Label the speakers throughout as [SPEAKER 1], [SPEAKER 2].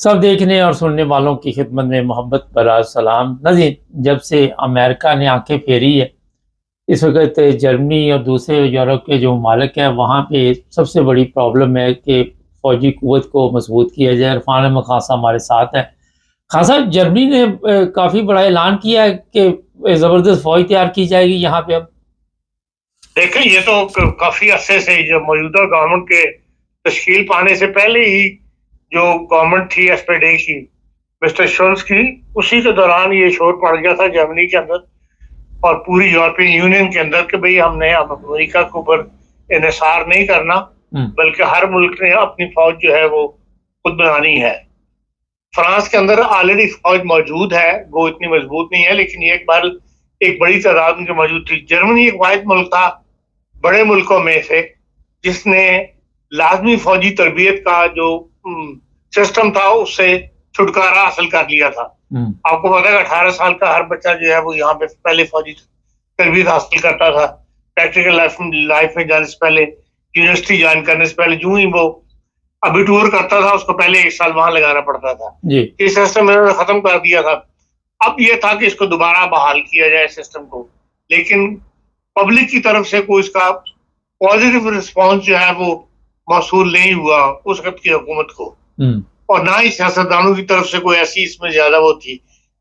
[SPEAKER 1] सब देखने और सुनने वालों की खिदमत में मोहब्बत भरा सलाम। नाज़रीन, जब से अमेरिका ने आंखें फेरी है, इस वक्त जर्मनी और दूसरे यूरोप के जो ममालिक हैं वहाँ पे सबसे बड़ी प्रॉब्लम है कि फ़ौजी क़ुव्वत को मजबूत किया जाए। इरफान अहमद खान साहब हमारे साथ हैं। खान साहब, जर्मनी ने काफ़ी बड़ा ऐलान किया है कि ज़बरदस्त फ़ौज तैयार की जाएगी यहाँ पे अब।
[SPEAKER 2] देखें, ये तो काफी अरसे से जो मौजूदा गवर्नमेंट के तश्कील पाने से पहले ही जो गवर्नमेंट थी एसपीडी की, मिस्टर शोल्स की, उसी के दौरान ये शोर पड़ गया था जर्मनी के अंदर और पूरी यूरोपियन यूनियन के अंदर कि भाई हमने अब अमेरिका के ऊपर इन्हिसार नहीं करना, बल्कि हर मुल्क ने अपनी फौज जो है वो खुद बनानी है। फ्रांस के अंदर ऑलरेडी फौज मौजूद है, वो इतनी मजबूत नहीं है, लेकिन एक बार एक बड़ी तादाद उनकी मौजूद थी। जर्मनी एक वाहिद मुल्क था बड़े मुल्कों में से जिसने लाजमी फौजी तरबियत का जो सिस्टम था उससे छुटकारा हासिल कर लिया था। आपको पता है 18 साल का हर बच्चा जो है वो यहाँ पे पहले फौजी तरबियत हासिल करता था। प्रैक्टिकल लाइफ में जाने से पहले, यूनिवर्सिटी ज्वाइन करने से पहले, यूं ही वो अबिटूर करता था, उसको पहले 1 साल वहां लगाना पड़ता था। ये सिस्टम इन्होंने खत्म कर दिया था। अब ये था कि इसको दोबारा बहाल किया जाए सिस्टम को, लेकिन पब्लिक की तरफ से कोई इसका पॉजिटिव रिस्पांस जो है वो मौसूल नहीं हुआ उस वक्त की हुकूमत को, और ना ही सियासतदानों की तरफ से कोई ऐसी इसमें ज्यादा वो थी।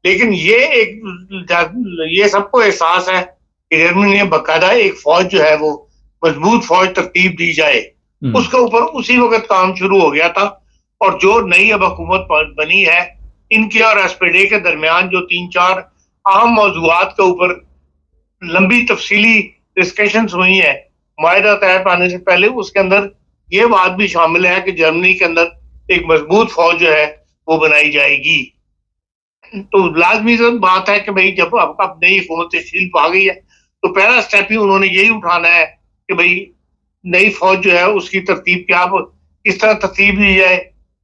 [SPEAKER 2] लेकिन ये सबको एहसास है कि जर्मनी ने बाकायदा एक फौज जो है वो मजबूत फौज तरतीब दी जाए, उसके ऊपर उसी वक्त काम शुरू हो गया था। और जो नई अब हुकूमत बनी है, इनके और एसपीडी के दरमियान जो 3-4 अहम मौजूआत के ऊपर लंबी तफसीली डिस्कशंस हुई है मुआहदा तय पाने से पहले, उसके अंदर ये बात भी शामिल है कि जर्मनी के अंदर एक मजबूत फौज जो है वो बनाई जाएगी। तो लाजमी बात है कि भाई जब अब नई हुकूमत तश्कील पा गई है तो पहला स्टेप ही उन्होंने यही उठाना है कि भाई नई फौज जो है उसकी तरतीब क्या, किस तरह तरतीब दी जाए,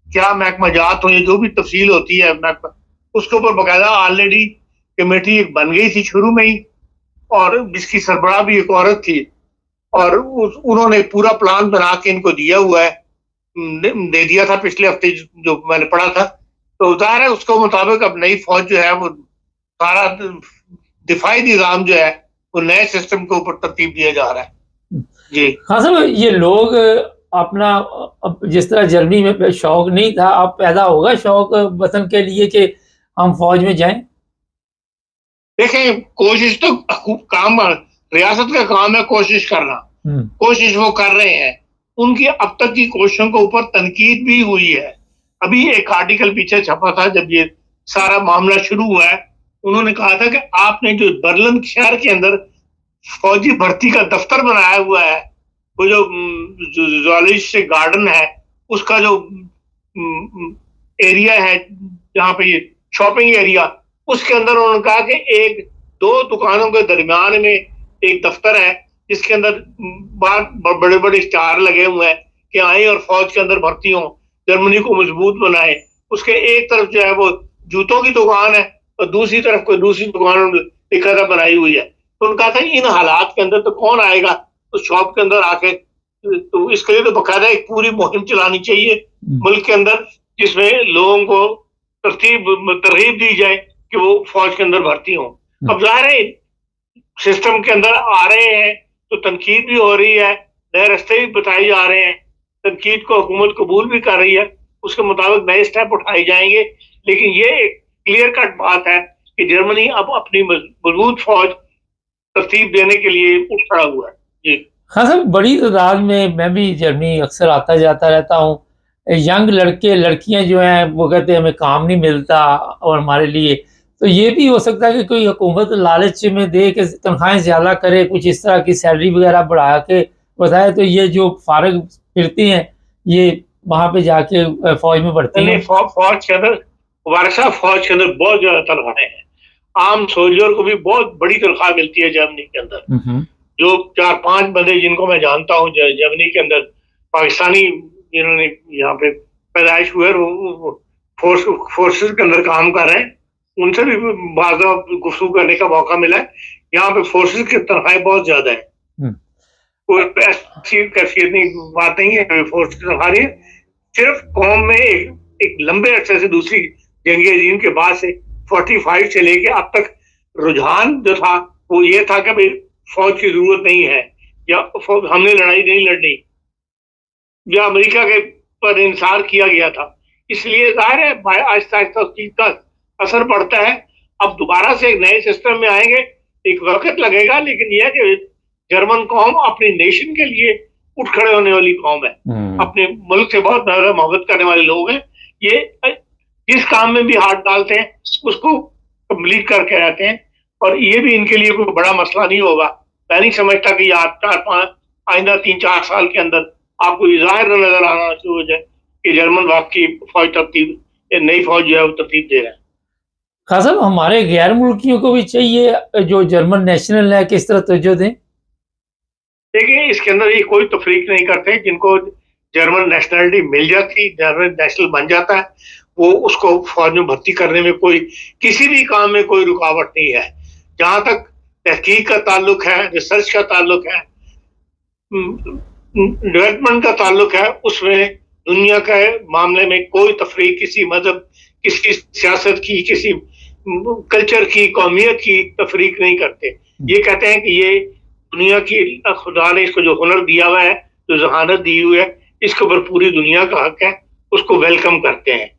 [SPEAKER 2] क्या महकमाजात हो, जो भी तफसील होती है उसके ऊपर बाकायदा ऑलरेडी कमेटी एक बन गई थी शुरू में ही, और जिसकी सरबराह भी एक औरत थी, और उन्होंने पूरा प्लान बना के इनको दिया हुआ है, दे दिया था पिछले हफ्ते जो मैंने पढ़ा था। तो जाहिर है उसके मुताबिक अब नई फौज जो है वो सारा दिफाई निज़ाम जो है वो नए सिस्टम के ऊपर तरतीब दिया जा रहा है। जी
[SPEAKER 1] हाँ साहब, ये लोग अपना अब जिस तरह जर्मनी में शौक नहीं था, अब पैदा होगा शौक वतन के लिए कि हम फौज में जाएं।
[SPEAKER 2] देखें, कोशिश तो काम रियासत का काम है कोशिश करना, कोशिश वो कर रहे हैं। उनकी अब तक की कोशिशों के ऊपर तनकीद भी हुई है। अभी एक आर्टिकल पीछे छपा था जब ये सारा मामला शुरू हुआ है, उन्होंने कहा था कि आपने जो बर्लिन शहर के अंदर फौजी भर्ती का दफ्तर बनाया हुआ है, वो जो ज़ूलॉजिकल गार्डन है उसका जो एरिया है जहाँ पे ये शॉपिंग एरिया, उसके अंदर उन्होंने कहा कि 1-2 दुकानों के दरमियान में एक दफ्तर है जिसके अंदर बड़े बड़े स्टार लगे हुए हैं कि आए और फौज के अंदर भर्ती हो, जर्मनी को मजबूत बनाए। उसके एक तरफ जो है वो जूतों की दुकान है और दूसरी तरफ कोई दूसरी दुकान लिखा बनाई हुई है। तो उनका था इन हालात के अंदर तो कौन आएगा उस शॉप के अंदर आके, तो इसके लिए तो बाकायदा एक पूरी मुहिम चलानी चाहिए मुल्क के अंदर, जिसमें लोगों को तरगीब दी जाए कि वो फौज के अंदर भर्ती हो। अब जाहिर है सिस्टम के अंदर आ रहे हैं तो तनकीद भी हो रही है, नए रास्ते भी बताए जा रहे हैं, तनकीद को हुकूमत कबूल भी कर रही है, उसके मुताबिक नए स्टेप उठाए जाएंगे। लेकिन ये एक क्लियर कट बात है कि जर्मनी अब अपनी मजबूत फौज तरतीब देने के लिए उठ खड़ा हुआ है। जी
[SPEAKER 1] हाँ सर, बड़ी तादाद में मैं भी जर्मनी अक्सर आता जाता रहता हूँ। यंग लड़के लड़कियां जो हैं वो कहते हैं हमें काम नहीं मिलता और हमारे लिए, तो ये भी हो सकता है कि कोई हुकूमत लालच में दे के तनख्वाहें ज़्यादा करे, कुछ इस तरह की सैलरी वगैरह बढ़ा के बताए, तो ये जो फारग फिरती हैं ये वहाँ पे जाके फौज में बढ़ती हैं।
[SPEAKER 2] फौज के अंदर वर्षा फौज के अंदर बहुत ज्यादा तनख्वाहें हैं। आम सोल्जर को भी बहुत बड़ी तनख्वाह मिलती है जर्मनी के अंदर। जो 4-5 बंदे जिनको मैं जानता हूँ जर्मनी के अंदर, पाकिस्तानी जिन्होंने यहाँ पे पैदाइश हुए फोर्सेस के अंदर काम कर रहे हैं, उनसे भी बाज़ा गुफ्तगू करने का मौका मिला है। यहाँ पे फोर्सेस की तनख्वाहें बहुत ज्यादा है, कोई ऐसी कैफियत नहीं, बात नहीं है फोर्स की तनख्वाह, सिर्फ कौम में एक एक लंबे अरसे से दूसरी जंगी अजीम के बाद से 45 से लेके अब तक रुझान जो था वो ये था कि भाई फौज की जरूरत नहीं है, या हमने लड़ाई नहीं लड़नी, या अमेरिका के पर इंसार किया गया था। इसलिए जाहिर है आहिस्ता आहिस्ता उस चीज का असर पड़ता है। अब दोबारा से एक नए सिस्टम में आएंगे, एक वक्त लगेगा, लेकिन यह कि जर्मन कौम अपनी नेशन के लिए उठ खड़े होने वाली कौम है, अपने मुल्क से बहुत ज्यादा मोहब्बत करने वाले लोग हैं। ये जिस काम में भी हाथ डालते हैं उसको कंप्लीट करके रहते हैं, और ये भी इनके लिए कोई बड़ा मसला नहीं होगा। मैं नहीं समझता कि आइंदा 3-4 साल के अंदर आपको ये जाहिर नजर आना शुरू हो जाए कि जर्मन वाकई फौज तरतीब, नई फौज जो है वो तरतीब दे रहे हैं।
[SPEAKER 1] खान साहब, हमारे गैर मुल्कियों को भी चाहिए जो जर्मन नेशनल है, किस तरह तवज्जो दें?
[SPEAKER 2] देखिए, इसके अंदर ये कोई तफरीक नहीं करते। जिनको जर्मन नेशनलिटी मिल जाती, जर्मन नेशनल बन जाता है, वो उसको फौज में भर्ती करने में कोई किसी भी काम में कोई रुकावट नहीं है। जहां तक तहकीक का ताल्लुक है, रिसर्च का ताल्लुक है, डेवलपमेंट का ताल्लुक है, उसमें दुनिया के मामले में कोई तफरीक, किसी मजहब, किसी सियासत की, किसी कल्चर की, कौमियत की तफरीक नहीं करते। ये कहते हैं कि ये दुनिया की खुदा ने इसको जो हुनर दिया हुआ है, जो जहानत दी हुई है, इसके ऊपर पूरी दुनिया का हक है, उसको वेलकम करते हैं।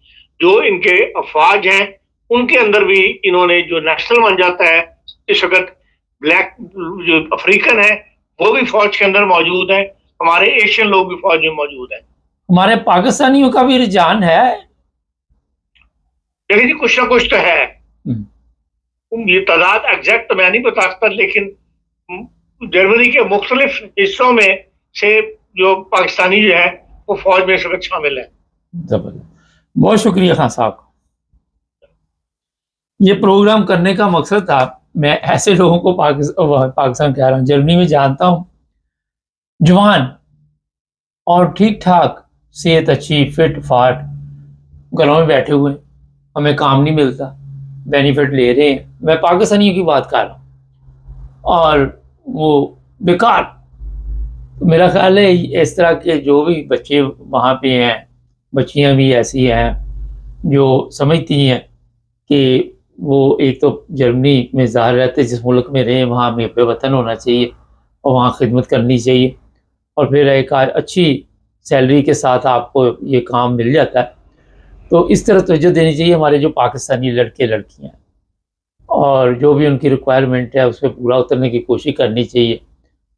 [SPEAKER 2] जो इनके अफवाज हैं उनके अंदर भी इन्होंने जो नेशनल बन जाता है, इस वक्त ब्लैक जो अफ्रीकन है वो भी फौज के अंदर मौजूद है, हमारे एशियन लोग भी फौज में मौजूद है।
[SPEAKER 1] हमारे पाकिस्तानियों का भी रुझान है।
[SPEAKER 2] देखिए जी, कुछ ना कुछ तो है। ये तादाद एग्जैक्ट मैं नहीं बता सकता, लेकिन जर्मनी के मुख्तलिफ हिस्सों में से जो पाकिस्तानी जो है वो फौज में इस वक्त शामिल है।
[SPEAKER 1] बहुत शुक्रिया खान साहब। ये प्रोग्राम करने का मकसद था, मैं ऐसे लोगों को पाकिस्तान कह रहा हूँ, जर्मनी में जानता हूँ, जवान और ठीक ठाक, सेहत अच्छी, फिट फाट, घरों में बैठे हुए, हमें काम नहीं मिलता, बेनिफिट ले रहे हैं। मैं पाकिस्तानियों की बात कर रहा हूँ, और वो बेकार। तो मेरा ख्याल है इस तरह के जो भी बच्चे वहाँ पे हैं, बच्चियाँ भी ऐसी हैं जो समझती हैं कि वो एक तो जर्मनी में ज़ाहिर रहते, जिस मुल्क में रहे वहाँ हमें पे वतन होना चाहिए और वहाँ खिदमत करनी चाहिए, और फिर एक अच्छी सैलरी के साथ आपको ये काम मिल जाता है। तो इस तरह तवज्जो देनी चाहिए हमारे जो पाकिस्तानी लड़के लड़कियाँ, और जो भी उनकी रिक्वायरमेंट है उस पर पूरा उतरने की कोशिश करनी चाहिए,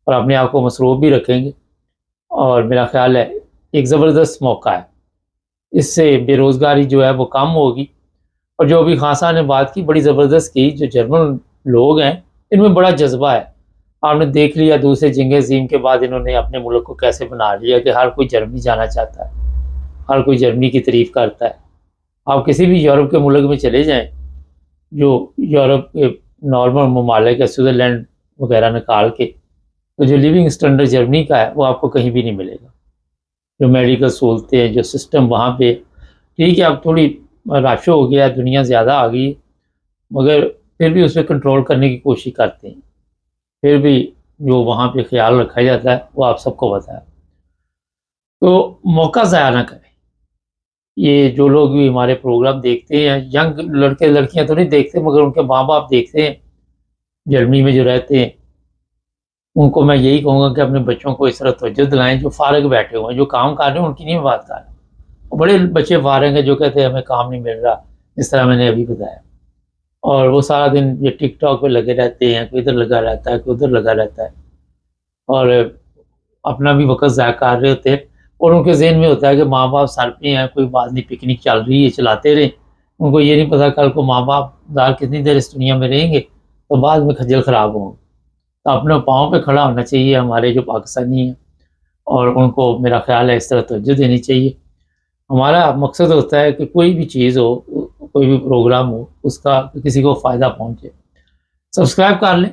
[SPEAKER 1] और अपने आप को मसरूफ़ भी रखेंगे। और मेरा ख्याल है एक ज़बरदस्त मौका है, इससे बेरोज़गारी जो है वो कम होगी। और जो अभी खान साहब ने बात की, बड़ी ज़बरदस्त की, जो जर्मन लोग हैं इनमें बड़ा जज्बा है। आपने देख लिया दूसरे जंग अज़ीम के बाद इन्होंने अपने मुल्क को कैसे बना लिया कि हर कोई जर्मनी जाना चाहता है, हर कोई जर्मनी की तारीफ़ करता है। आप किसी भी यूरोप के मुल्क में चले जाएं, जो यूरोप के नॉर्मल ममालिक है, स्विट्ज़रलैंड वगैरह निकाल के, तो जो लिविंग स्टैंडर्ड जर्मनी का है वो आपको कहीं भी नहीं मिलेगा। जो मेडिकल सहूलतें हैं, जो सिस्टम वहाँ पे, ठीक है अब थोड़ी रश हो गया, दुनिया ज़्यादा आ गई, मगर फिर भी उस पर कंट्रोल करने की कोशिश करते हैं। फिर भी जो वहाँ पे ख्याल रखा जाता है वो आप सबको पता है। तो मौका ज़ाया ना करें। ये जो लोग भी हमारे प्रोग्राम देखते हैं, यंग लड़के लड़कियां तो नहीं देखते, मगर उनके माँ बाप देखते हैं जर्मनी में जो रहते हैं, उनको मैं यही कहूँगा कि अपने बच्चों को इस तरह तवज्जो दिलाएं जो फारग बैठे हुए हैं। जो काम कर रहे हैं उनकी नहीं बात कर रहा, बड़े बच्चे फारग हैं जो कहते हैं हमें काम नहीं मिल रहा, जिस तरह मैंने अभी बताया, और वो सारा दिन ये टिकटॉक पे लगे रहते हैं, कोई इधर लगा रहता है, कोई उधर लगा रहता है, और अपना भी वक्त ज़ाया कर रहे होते हैं। और उनके ज़हन में होता है कि माँ बाप सर पे हैं, कोई बात नहीं, पिकनिक चल रही है, चलाते रहें। उनको ये नहीं पता कल को माँ बाप दार कितनी देर इस दुनिया में रहेंगे तो बाद में खज्जल ख़राब होंगे। तो अपने पाँव पे खड़ा होना चाहिए हमारे जो पाकिस्तानी हैं, और उनको मेरा ख्याल है इस तरह तवज्जो देनी चाहिए। हमारा मकसद होता है कि कोई भी चीज़ हो, कोई भी प्रोग्राम हो, उसका किसी को फ़ायदा पहुँचे। सब्सक्राइब कर लें,